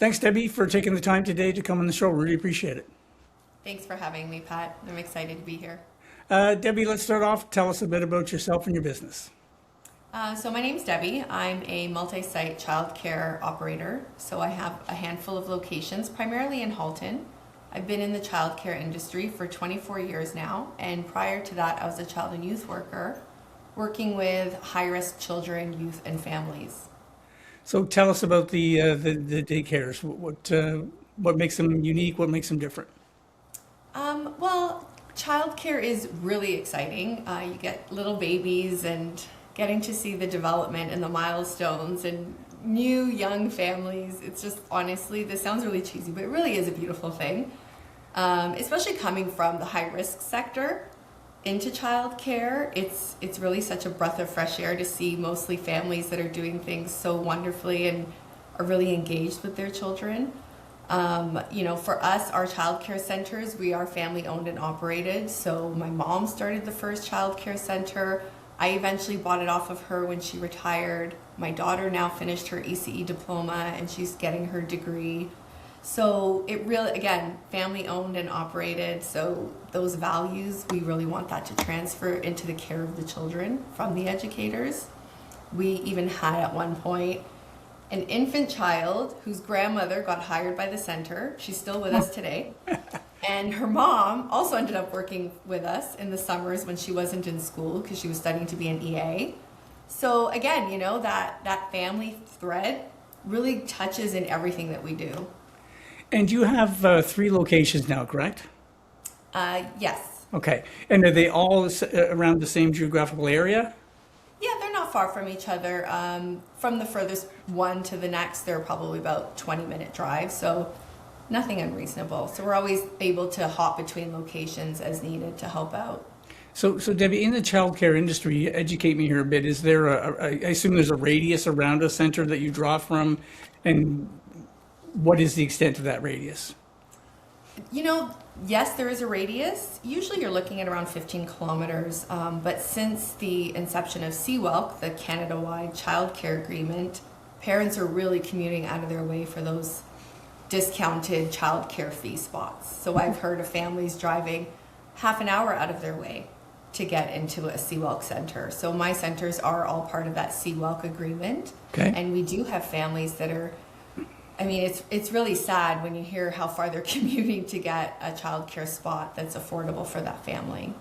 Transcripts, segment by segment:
Thanks, Debbie, for taking the time today to come on the show. Really appreciate it. Thanks for having me, Pat. I'm excited to be here. Debbie, let's start off. Tell us a bit about yourself and your business. So my name's Debbie. I'm a multi-site childcare operator. So I have a handful of locations, primarily in Halton. I've been in the childcare industry for 24 years now, and prior to that, I was a child and youth worker, working with high-risk children, youth, and families. So tell us about the daycares. What makes them unique? What makes them different? Well, childcare is really exciting. You get little babies and getting to see the development and the milestones and new young families. It's just, honestly, this sounds really cheesy, but it really is a beautiful thing. Especially coming from the high risk sector into childcare, it's really such a breath of fresh air to see mostly families that are doing things so wonderfully and are really engaged with their children. For us, our childcare centers, we are family owned and operated. So my mom started the first childcare center. I eventually bought it off of her when she retired. My daughter now finished her ECE diploma and she's getting her degree. So it really, again, family owned and operated. So those values, we really want that to transfer into the care of the children from the educators. We even had at one point an infant child whose grandmother got hired by the center. She's still with us today. And her mom also ended up working with us in the summers when she wasn't in school because she was studying to be an EA. So again, that family thread really touches in everything that we do. And you have 3 locations now, correct? Yes. Okay. And are they all around the same geographical area? Yeah, they're not far from each other. From the furthest one to the next, they're probably about 20-minute drive. So nothing unreasonable. So we're always able to hop between locations as needed to help out. So Debbie, in the childcare industry, educate me here a bit. Is there I assume there's a radius around a center that you draw from, and what is the extent of that radius? Yes, there is a radius. Usually you're looking at around 15 kilometers. But since the inception of CWELC, the Canada-wide childcare agreement, parents are really commuting out of their way for those discounted childcare fee spots. So I've heard of families driving half an hour out of their way to get into a CWELC center. So my centers are all part of that CWELC agreement. Okay. And we do have families that are, it's really sad when you hear how far they're commuting to get a childcare spot that's affordable for that family.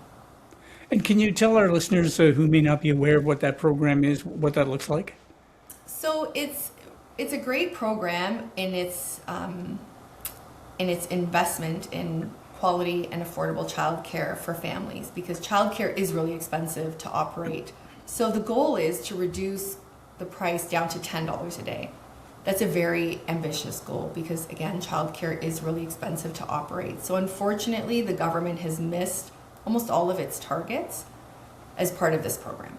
And can you tell our listeners who may not be aware of what that program is, what that looks like? So it's a great program in its investment in quality and affordable childcare for families, because childcare is really expensive to operate. So the goal is to reduce the price down to $10 a day. That's a very ambitious goal because, again, childcare is really expensive to operate. So unfortunately, the government has missed almost all of its targets as part of this program.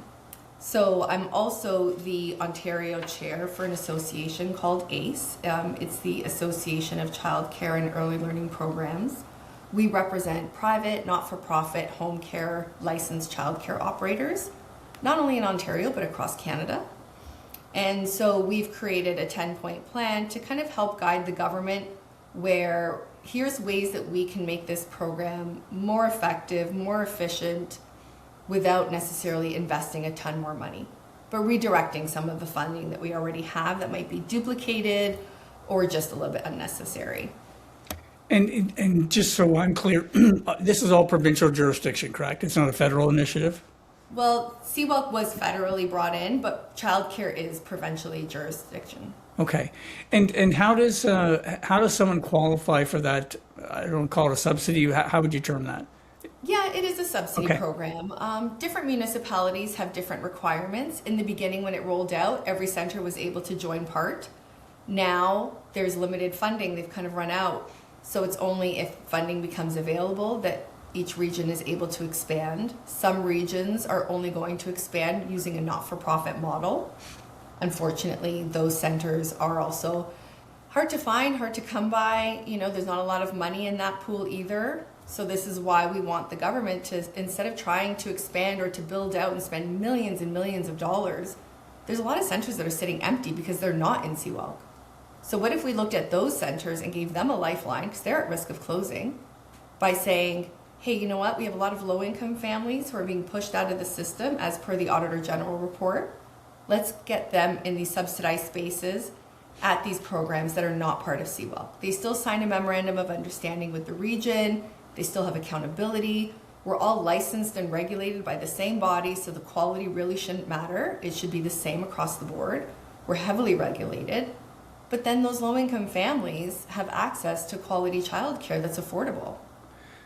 So I'm also the Ontario chair for an association called ACE. It's the Association of Childcare and Early Learning Programs. We represent private, not-for-profit, home care, licensed childcare operators, not only in Ontario, but across Canada. And so we've created a 10-point plan to kind of help guide the government where here's ways that we can make this program more effective, more efficient, without necessarily investing a ton more money, but redirecting some of the funding that we already have that might be duplicated or just a little bit unnecessary. And just so I'm clear, this is all provincial jurisdiction, correct? It's not a federal initiative? Well, CWELC was federally brought in, but childcare is provincially jurisdiction. Okay. And how does someone qualify for that? I don't call it a subsidy. How would you term that? Yeah, it is a subsidy Okay. program. Different municipalities have different requirements. In the beginning, when it rolled out, every center was able to join part. Now there's limited funding. They've kind of run out. So it's only if funding becomes available that each region is able to expand. Some regions are only going to expand using a not-for-profit model. Unfortunately, those centers are also hard to find, hard to come by. There's not a lot of money in that pool either. So this is why we want the government to, instead of trying to expand or to build out and spend millions and millions of dollars, there's a lot of centers that are sitting empty because they're not in CWELC. So what if we looked at those centers and gave them a lifeline, because they're at risk of closing, by saying, hey, you know what? We have a lot of low-income families who are being pushed out of the system as per the Auditor General report. Let's get them in these subsidized spaces at these programs that are not part of Seawell. They still sign a memorandum of understanding with the region. They still have accountability. We're all licensed and regulated by the same body, so the quality really shouldn't matter. It should be the same across the board. We're heavily regulated. But then those low-income families have access to quality childcare that's affordable.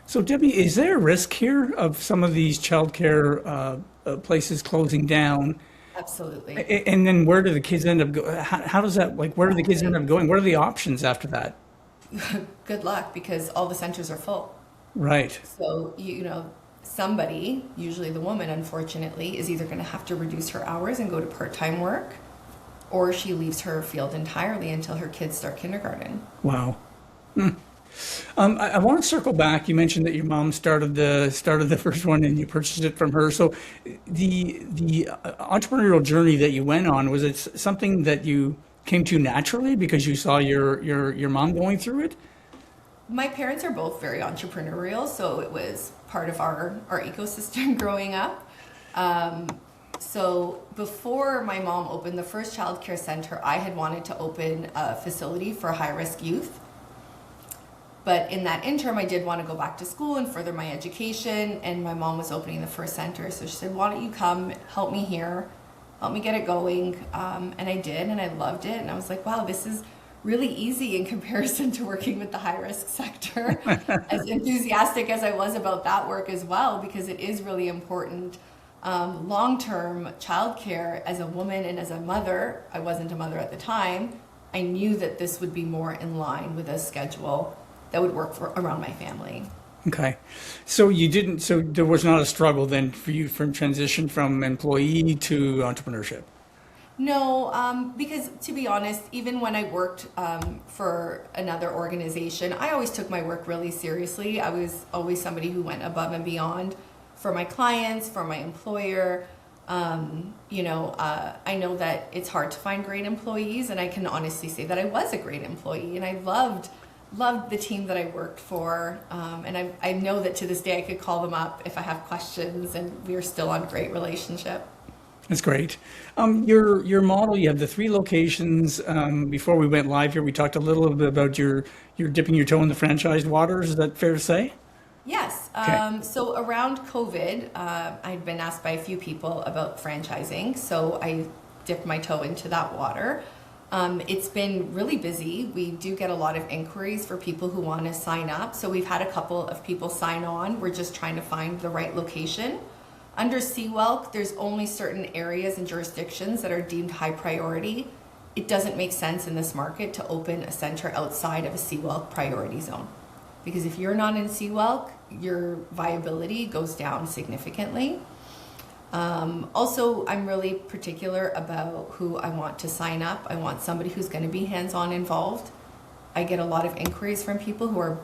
So Debbie, is there a risk here of some of these childcare places closing down? Absolutely. And then where do the kids end up going? How does that, like, where do the kids end up going? What are the options after that? Good luck, because all the centers are full. Right. So, somebody, usually the woman, unfortunately, is either going to have to reduce her hours and go to part-time work, or she leaves her field entirely until her kids start kindergarten. Wow. I want to circle back. You mentioned that your mom started the first one and you purchased it from her. So the entrepreneurial journey that you went on, was it something that you came to naturally because you saw your mom going through it? My parents are both very entrepreneurial, so it was part of our ecosystem growing up. So before my mom opened the first childcare center, I had wanted to open a facility for high-risk youth. But in that interim, I did want to go back to school and further my education, and my mom was opening the first center. So she said, why don't you come help me here, help me get it going. And I did, and I loved it. And I was like, wow, this is really easy in comparison to working with the high-risk sector. As enthusiastic as I was about that work as well, because it is really important. Long-term childcare, as a woman and as a mother, I wasn't a mother at the time, I knew that this would be more in line with a schedule that would work around my family. Okay. So there was not a struggle then for you from transition from employee to entrepreneurship? No, because to be honest, even when I worked for another organization, I always took my work really seriously. I was always somebody who went above and beyond for my clients, for my employer. I know that it's hard to find great employees, and I can honestly say that I was a great employee, and I loved the team that I worked for. And I know that to this day I could call them up if I have questions, and we are still on great relationship. That's great. Your model, you have the 3 locations. Before we went live here, we talked a little bit about your dipping your toe in the franchised waters. Is that fair to say? Yes. Okay. So around COVID, I'd been asked by a few people about franchising. So I dipped my toe into that water. It's been really busy. We do get a lot of inquiries for people who want to sign up. So we've had a couple of people sign on. We're just trying to find the right location. Under CWELC, there's only certain areas and jurisdictions that are deemed high priority. It doesn't make sense in this market to open a center outside of a CWELC priority zone. Because if you're not in CWELC, your viability goes down significantly. Also, I'm really particular about who I want to sign up. I want somebody who's going to be hands-on involved. I get a lot of inquiries from people who are,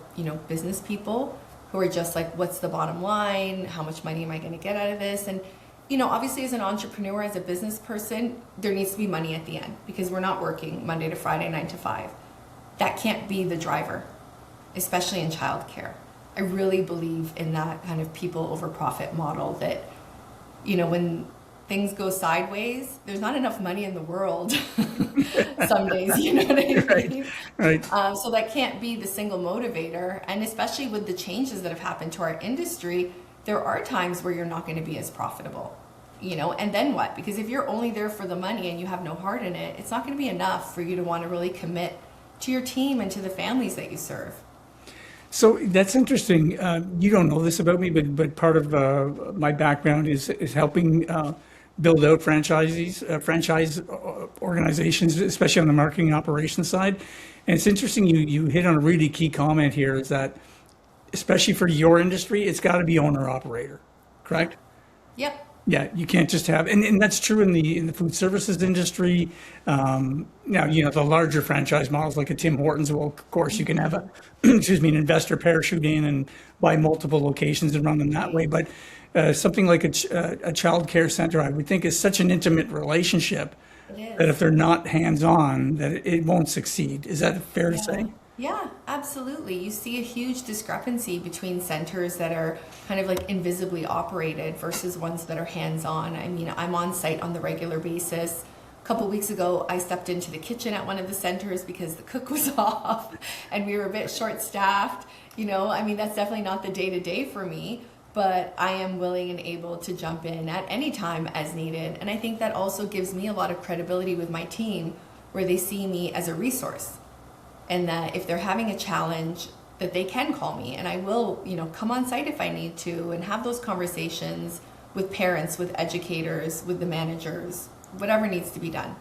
business people who are just like, what's the bottom line? How much money am I going to get out of this? And, obviously as an entrepreneur, as a business person, there needs to be money at the end, because we're not working Monday to Friday, 9 to 5. That can't be the driver, especially in childcare. I really believe in that kind of people over profit model that, when things go sideways, there's not enough money in the world some days, you know what I mean? Right. So that can't be the single motivator. And especially with the changes that have happened to our industry, there are times where you're not going to be as profitable, and then what? Because if you're only there for the money and you have no heart in it, it's not going to be enough for you to want to really commit to your team and to the families that you serve. So that's interesting. You don't know this about me, but part of my background is helping build out franchise organizations, especially on the marketing operations side. And it's interesting you hit on a really key comment here, is that especially for your industry, it's got to be owner operator, correct? Yep. Yeah, you can't just have, and that's true in the food services industry. Now, the larger franchise models like a Tim Hortons, well, of course, you can have an investor parachute in and buy multiple locations and run them that way. But something like a child care center, I would think, is such an intimate relationship It that is. if they're not hands-on, that it won't succeed. Is that fair to Yeah. say? Yeah, absolutely. You see a huge discrepancy between centers that are kind of like invisibly operated versus ones that are hands-on. I mean, I'm on site on the regular basis. A couple weeks ago, I stepped into the kitchen at one of the centers because the cook was off and we were a bit short-staffed. I mean, that's definitely not the day-to-day for me, but I am willing and able to jump in at any time as needed. And I think that also gives me a lot of credibility with my team where they see me as a resource, and that if they're having a challenge, that they can call me and I will, come on site if I need to and have those conversations with parents, with educators, with the managers, whatever needs to be done.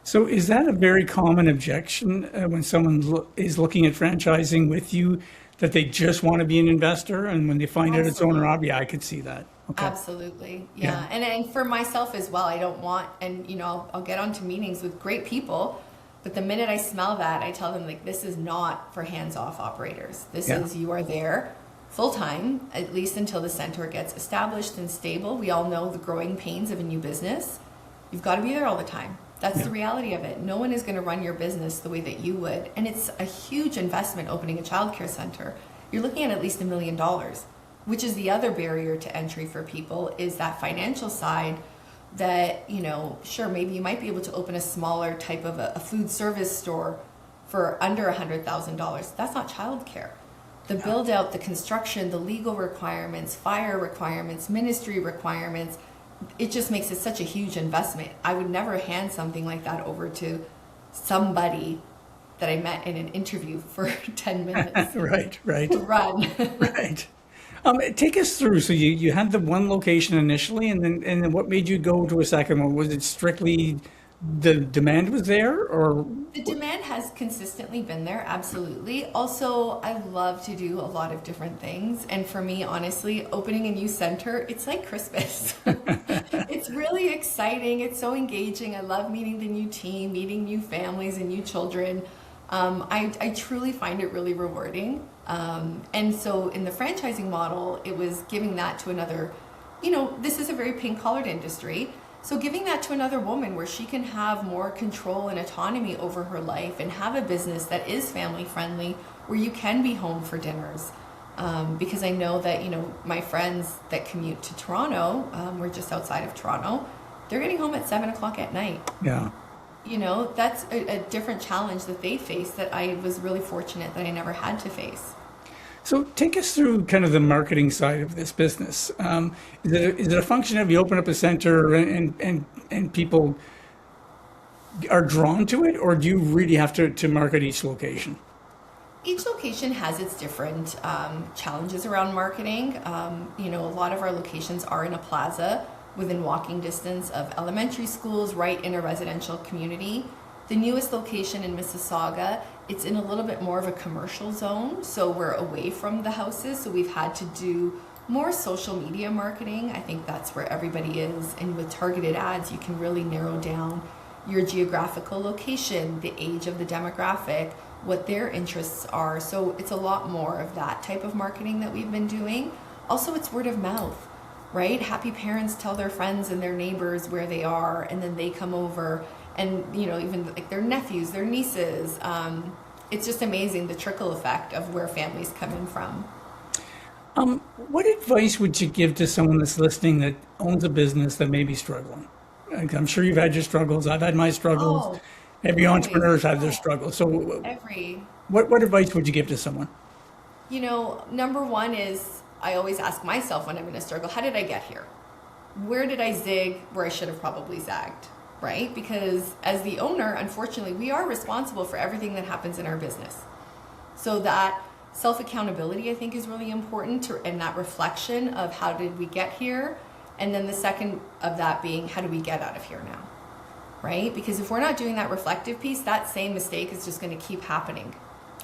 So is that a very common objection when someone is looking at franchising with you, that they just want to be an investor, and when they find out it's owner op, Absolutely. yeah, I could see that. Okay. Absolutely. Yeah. Yeah. And for myself as well, I don't want, and I'll get onto meetings with great people, but the minute I smell that, I tell them like, this is not for hands-off operators. This Yeah. is, you are there full time, at least until the center gets established and stable. We all know the growing pains of a new business. You've got to be there all the time. That's Yeah. the reality of it. No one is going to run your business the way that you would. And it's a huge investment opening a childcare center. You're looking at least $1 million, which is the other barrier to entry for people, is that financial side that, sure, maybe you might be able to open a smaller type of a food service store for under $100,000. That's not childcare. The build out, the construction, the legal requirements, fire requirements, ministry requirements, it just makes it such a huge investment. I would never hand something like that over to somebody that I met in an interview for 10 minutes Right, right, to run. right. Take us through. So you had the one location initially, and then what made you go to a second one? Was it strictly the demand was there, or The demand has consistently been there, absolutely. Also, I love to do a lot of different things. And for me, honestly, opening a new center, it's like Christmas. It's really exciting. It's so engaging. I love meeting the new team, meeting new families and new children. I truly find it really rewarding. And so in the franchising model, it was giving that to another, this is a very pink collared industry. So giving that to another woman where she can have more control and autonomy over her life and have a business that is family friendly, where you can be home for dinners. Because I know that, my friends that commute to Toronto, we're just outside of Toronto, they're getting home at 7 o'clock at night. yeah? That's a different challenge that they face that I was really fortunate that I never had to face. So take us through kind of the marketing side of this business. Is it a function of you open up a center and people are drawn to it, or do you really have to market each location? Each location has its different challenges around marketing. A lot of our locations are in a plaza within walking distance of elementary schools, right in a residential community. The newest location in Mississauga, it's in a little bit more of a commercial zone, so we're away from the houses, so we've had to do more social media marketing. I think that's where everybody is, and with targeted ads, you can really narrow down your geographical location, the age of the demographic, what their interests are. So it's a lot more of that type of marketing that we've been doing. Also, it's word of mouth, right? Happy parents tell their friends and their neighbors where they are, and then they come over, and even like their nephews, their nieces. It's just amazing the trickle effect of where families come in from. What advice would you give to someone that's listening that owns a business that may be struggling? Like, I'm sure you've had your struggles. I've had my struggles. Oh, Every always. entrepreneur's had their Yeah. struggles. So Every, what advice would you give to someone? number one is I always ask myself when I'm in a struggle, how did I get here? Where did I zig where I should have probably zagged, right? Because as the owner, unfortunately, we are responsible for everything that happens in our business. So that self-accountability, I think, is really important, and that reflection of how did we get here? And then the second of that being, how do we get out of here now? Right? Because if we're not doing that reflective piece, that same mistake is just going to keep happening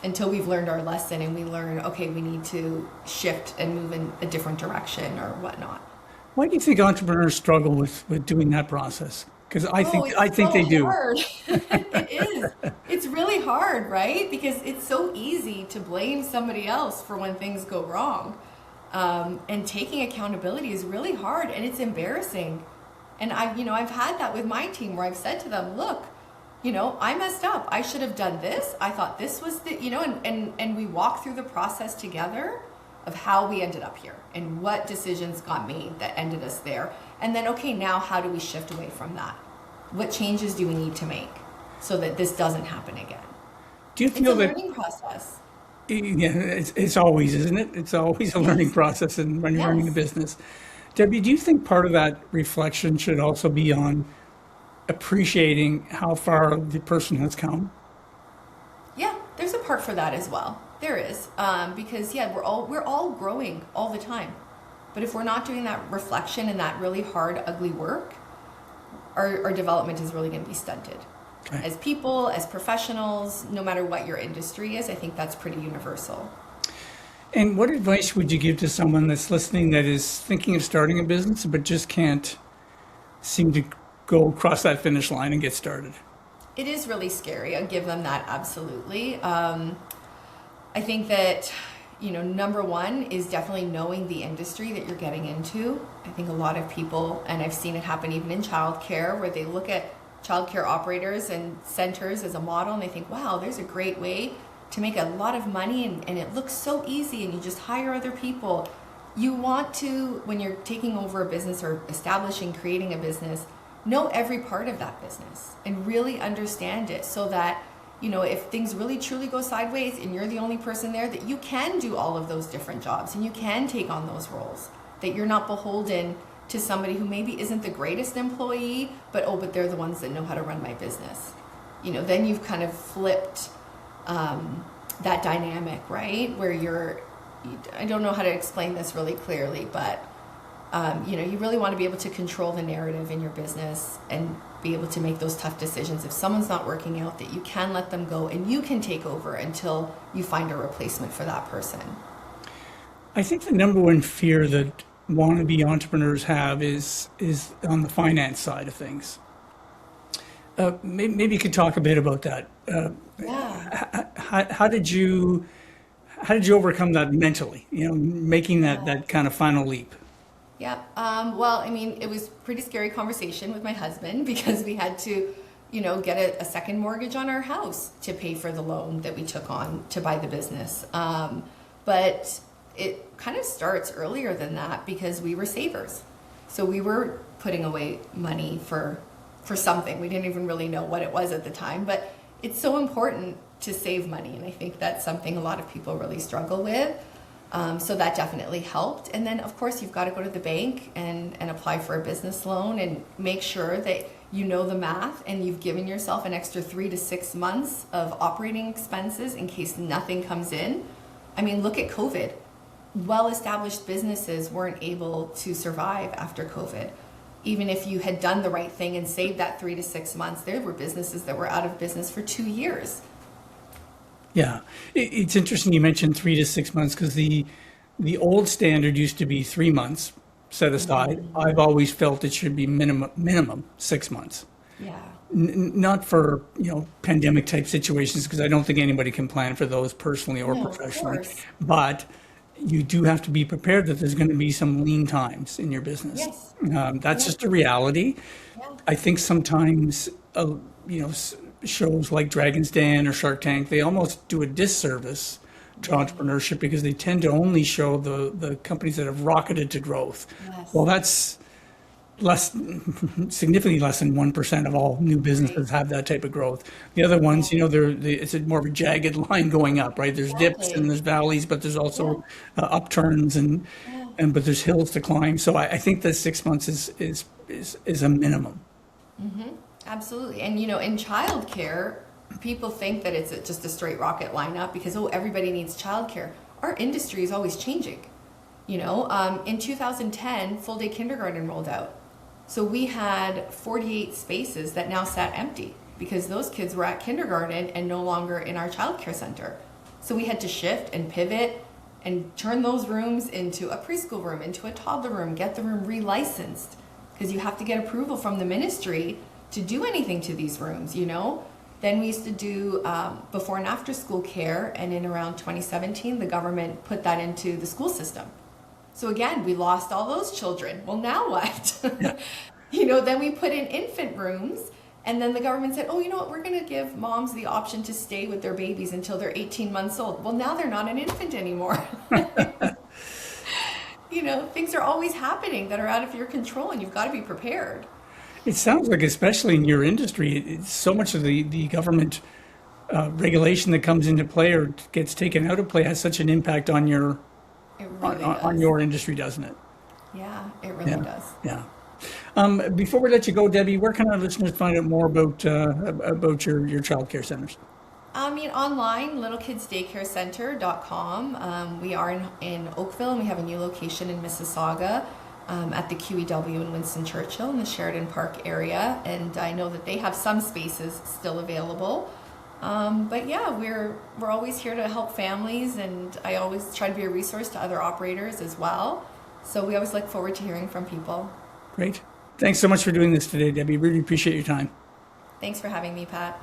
until we've learned our lesson and we learn, okay, we need to shift and move in a different direction or whatnot. Why do you think entrepreneurs struggle with doing that process? Because I Oh, it's think they so do. hard. It is. It's really hard, right? Because it's so easy to blame somebody else for when things go wrong. And taking accountability is really hard, and it's embarrassing. And I've had that with my team where I've said to them, look, I messed up. I should have done this. I thought this was and we walk through the process together of how we ended up here and what decisions got made that ended us there. And then, okay, now how do we shift away from that? What changes do we need to make so that this doesn't happen again? Do you It's feel a that, learning process. yeah, it's always, isn't it? It's always a learning process and when you're running a Yes. business. Debbie, do you think part of that reflection should also be on appreciating how far the person has come? Yeah, there's a part for that as well. There is, because we're all growing all the time. But if we're not doing that reflection and that really hard, ugly work, our development is really going to be stunted. Okay. As people, as professionals, no matter what your industry is, I think that's pretty universal. And what advice would you give to someone that's listening that is thinking of starting a business but just can't seem to go across that finish line and get started? It is really scary. I'll give them that absolutely. I think that, number one is definitely knowing the industry that you're getting into. I think a lot of people, and I've seen it happen even in childcare, where they look at childcare operators and centers as a model and they think, wow, there's a great way to make a lot of money and it looks so easy and you just hire other people. You want to, when you're taking over a business or establishing, creating a business, know every part of that business and really understand it so that, if things really truly go sideways and you're the only person there, that you can do all of those different jobs and you can take on those roles, that you're not beholden to somebody who maybe isn't the greatest employee, but they're the ones that know how to run my business. Then you've kind of flipped that dynamic, right? Where I don't know how to explain this really clearly, but you really want to be able to control the narrative in your business and be able to make those tough decisions. If someone's not working out, that you can let them go and you can take over until you find a replacement for that person. I think the number one fear that wannabe entrepreneurs have is on the finance side of things. Maybe you could talk a bit about that. Yeah. How did you overcome that mentally? Making that kind of final leap. Yeah. Well, it was a pretty scary conversation with my husband because we had to, get a second mortgage on our house to pay for the loan that we took on to buy the business. But it kind of starts earlier than that because we were savers. So we were putting away money for something. We didn't even really know what it was at the time, but it's so important to save money. And I think that's something a lot of people really struggle with. So that definitely helped. And then, of course, you've got to go to the bank and apply for a business loan and make sure that you know the math and you've given yourself an extra 3 to 6 months of operating expenses in case nothing comes in. Look at COVID. Well-established businesses weren't able to survive after COVID. Even if you had done the right thing and saved that 3 to 6 months, there were businesses that were out of business for 2 years. Yeah, it's interesting you mentioned 3 to 6 months because the old standard used to be 3 months set aside. I've always felt it should be minimum 6 months. Yeah. Not for pandemic type situations because I don't think anybody can plan for those personally or No, of professionally. course. But you do have to be prepared that there's going to be some lean times in your business. Yes. That's just a reality. Yeah. I think sometimes shows like Dragon's Den or Shark Tank, they almost do a disservice to entrepreneurship because they tend to only show the companies that have rocketed to growth. Yes. Well, that's significantly less than 1% of all new businesses have that type of growth. The other ones, it's more of a jagged line going up, right? There's dips Exactly. and there's valleys, but there's also upturns but there's hills to climb. So I think that 6 months is a minimum. Absolutely. And, in childcare, people think that it's just a straight rocket line up because, everybody needs childcare. Our industry is always changing. In 2010, full day kindergarten rolled out. So we had 48 spaces that now sat empty because those kids were at kindergarten and no longer in our childcare center. So we had to shift and pivot and turn those rooms into a preschool room, into a toddler room, get the room relicensed because you have to get approval from the ministry to do anything to these rooms, Then we used to do before and after school care, and in around 2017, the government put that into the school system. So again, we lost all those children. Well, now what? Then we put in infant rooms, and then the government said, oh, you know what, we're going to give moms the option to stay with their babies until they're 18 months old. Well, now they're not an infant anymore. Things are always happening that are out of your control, and you've got to be prepared. It sounds like, especially in your industry, it's so much of the government regulation that comes into play or gets taken out of play has such an impact on your It really on does. your industry, doesn't it? Yeah, it really does. Yeah. Before we let you go, Debbie, where can our listeners find out more about your childcare centers? Online, littlekidsdaycarecenter.com. We are in Oakville, and we have a new location in Mississauga at the QEW in Winston Churchill in the Sheridan Park area. And I know that they have some spaces still available. But yeah, we're always here to help families, and I always try to be a resource to other operators as well. So we always look forward to hearing from people. Great. Thanks so much for doing this today, Debbie. Really appreciate your time. Thanks for having me, Pat.